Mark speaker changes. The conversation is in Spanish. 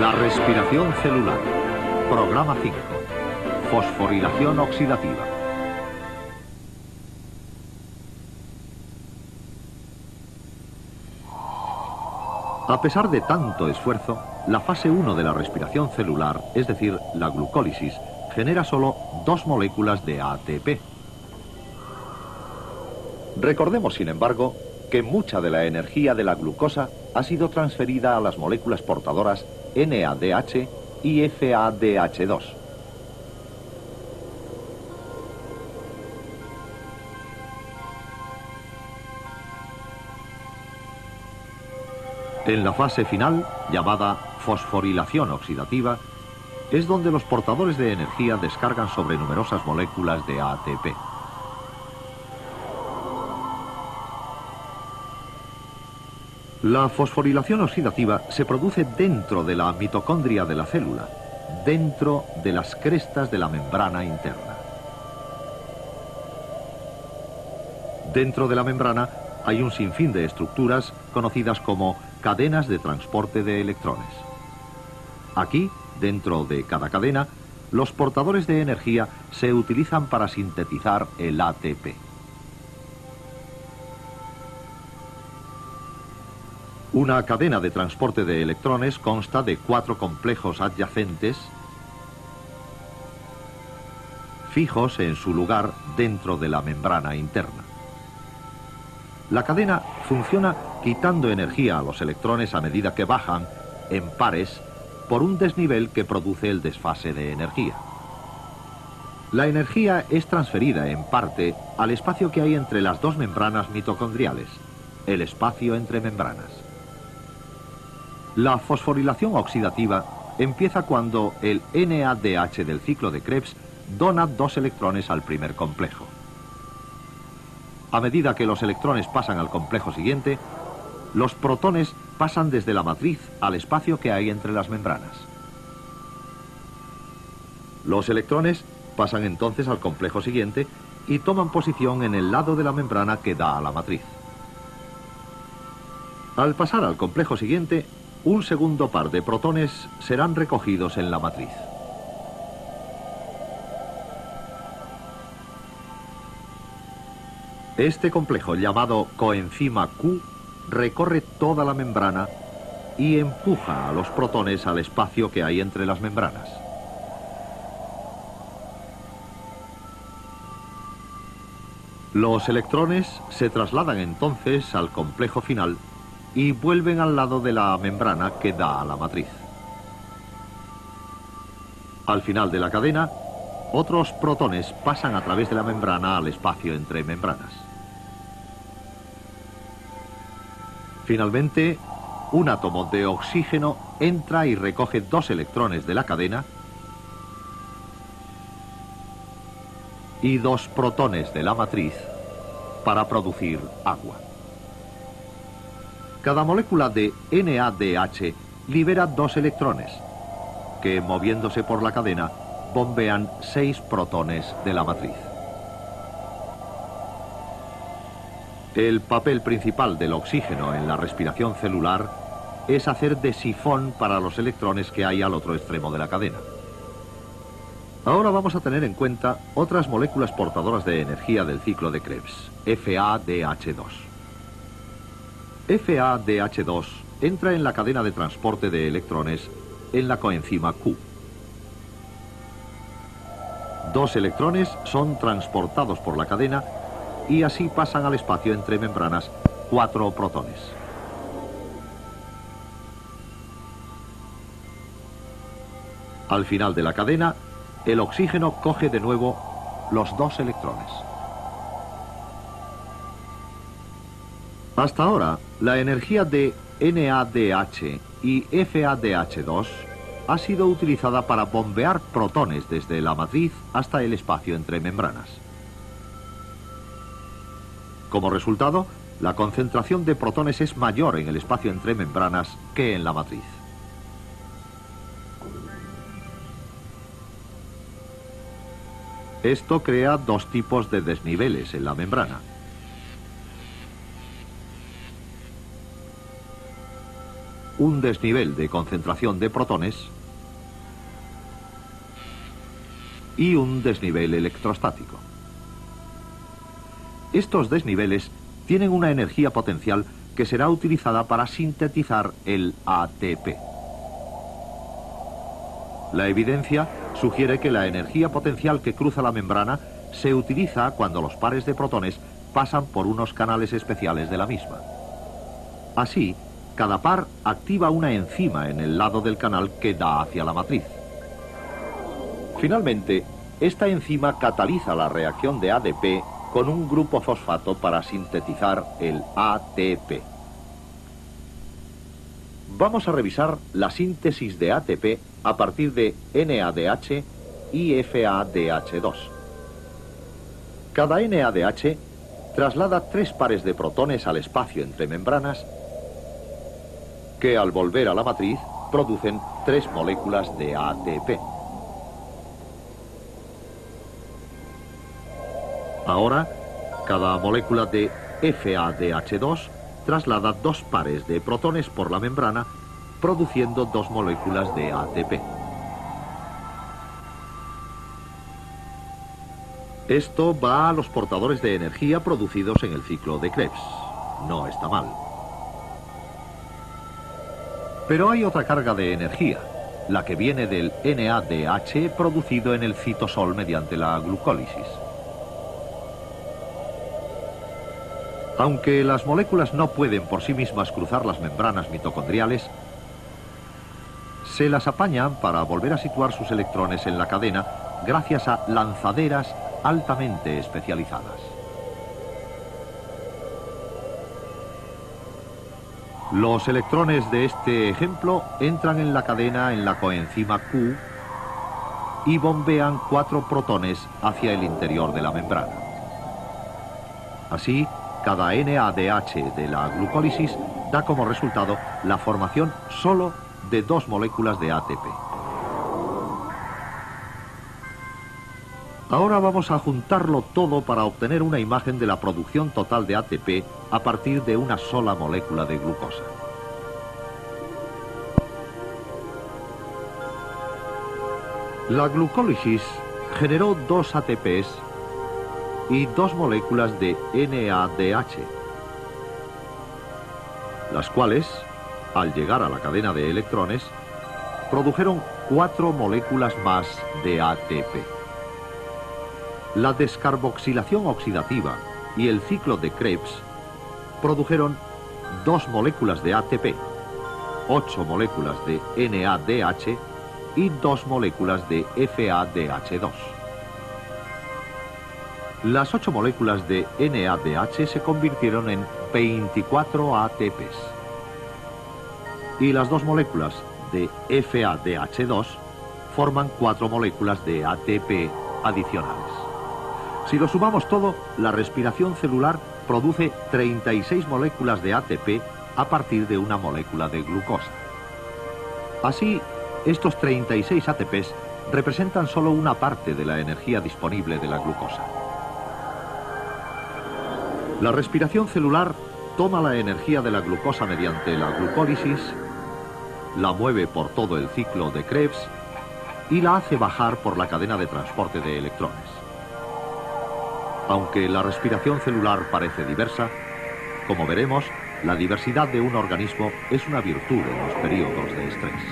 Speaker 1: La respiración celular. Programa 5. Fosforilación oxidativa. A pesar de tanto esfuerzo, la fase 1 de la respiración celular, es decir, la glucólisis, genera solo 2 moléculas de ATP. Recordemos, sin embargo, que mucha de la energía de la glucosa ha sido transferida a las moléculas portadoras NADH y FADH2. En la fase final, llamada fosforilación oxidativa, es donde los portadores de energía descargan sobre numerosas moléculas de ATP. La fosforilación oxidativa se produce dentro de la mitocondria de la célula, dentro de las crestas de la membrana interna. Dentro de la membrana hay un sinfín de estructuras conocidas como cadenas de transporte de electrones. Aquí, dentro de cada cadena, los portadores de energía se utilizan para sintetizar el ATP. Una cadena de transporte de electrones consta de 4 complejos adyacentes fijos en su lugar dentro de la membrana interna. La cadena funciona quitando energía a los electrones a medida que bajan, en pares, por un desnivel que produce el desfase de energía. La energía es transferida, en parte, al espacio que hay entre las 2 membranas mitocondriales, el espacio entre membranas. La fosforilación oxidativa empieza cuando el NADH del ciclo de Krebs dona 2 electrones al primer complejo. A medida que los electrones pasan al complejo siguiente, los protones pasan desde la matriz al espacio que hay entre las membranas. Los electrones pasan entonces al complejo siguiente y toman posición en el lado de la membrana que da a la matriz. Al pasar al complejo siguiente, un segundo par de protones serán recogidos en la matriz. Este complejo, llamado coenzima Q, recorre toda la membrana y empuja a los protones al espacio que hay entre las membranas. Los electrones se trasladan entonces al complejo final y vuelven al lado de la membrana que da a la matriz. Al final de la cadena, otros protones pasan a través de la membrana al espacio entre membranas. Finalmente, un átomo de oxígeno entra y recoge 2 electrones de la cadena y 2 protones de la matriz para producir agua. Cada molécula de NADH libera 2 electrones, que moviéndose por la cadena bombean 6 protones de la matriz. El papel principal del oxígeno en la respiración celular es hacer de sifón para los electrones que hay al otro extremo de la cadena. Ahora vamos a tener en cuenta otras moléculas portadoras de energía del ciclo de Krebs, FADH2. FADH2 entra en la cadena de transporte de electrones en la coenzima Q. 2 electrones son transportados por la cadena y así pasan al espacio entre membranas 4 protones. Al final de la cadena, el oxígeno coge de nuevo los 2 electrones. Hasta ahora, la energía de NADH y FADH2 ha sido utilizada para bombear protones desde la matriz hasta el espacio entre membranas. Como resultado, la concentración de protones es mayor en el espacio entre membranas que en la matriz. Esto crea 2 tipos de desniveles en la membrana. un desnivel de concentración de protones y un desnivel electrostático. Estos desniveles tienen una energía potencial que será utilizada para sintetizar el ATP. La evidencia sugiere que la energía potencial que cruza la membrana se utiliza cuando los pares de protones pasan por unos canales especiales de la misma. Así, cada par activa una enzima en el lado del canal que da hacia la matriz. Finalmente, esta enzima cataliza la reacción de ADP con un grupo fosfato para sintetizar el ATP. Vamos a revisar la síntesis de ATP a partir de NADH y FADH2. Cada NADH traslada 3 pares de protones al espacio entre membranas que al volver a la matriz producen 3 moléculas de ATP. Ahora, cada molécula de FADH2 traslada 2 pares de protones por la membrana, produciendo 2 moléculas de ATP. Esto va a los portadores de energía producidos en el ciclo de Krebs. No está mal. Pero hay otra carga de energía, la que viene del NADH producido en el citosol mediante la glucólisis. Aunque las moléculas no pueden por sí mismas cruzar las membranas mitocondriales, se las apañan para volver a situar sus electrones en la cadena gracias a lanzaderas altamente especializadas. Los electrones de este ejemplo entran en la cadena en la coenzima Q y bombean 4 protones hacia el interior de la membrana. Así, cada NADH de la glucólisis da como resultado la formación solo de 2 moléculas de ATP. Ahora vamos a juntarlo todo para obtener una imagen de la producción total de ATP a partir de una sola molécula de glucosa. La glucólisis generó 2 ATPs y 2 moléculas de NADH, las cuales, al llegar a la cadena de electrones, produjeron 4 moléculas más de ATP. La descarboxilación oxidativa y el ciclo de Krebs produjeron 2 moléculas de ATP, 8 moléculas de NADH y 2 moléculas de FADH2. Las 8 moléculas de NADH se convirtieron en 24 ATPs. Y las 2 moléculas de FADH2 forman 4 moléculas de ATP adicionales. Si lo sumamos todo, la respiración celular produce 36 moléculas de ATP a partir de una molécula de glucosa. Así, estos 36 ATPs representan solo una parte de la energía disponible de la glucosa. La respiración celular toma la energía de la glucosa mediante la glucólisis, la mueve por todo el ciclo de Krebs y la hace bajar por la cadena de transporte de electrones. Aunque la respiración celular parece diversa, como veremos, la diversidad de un organismo es una virtud en los periodos de estrés.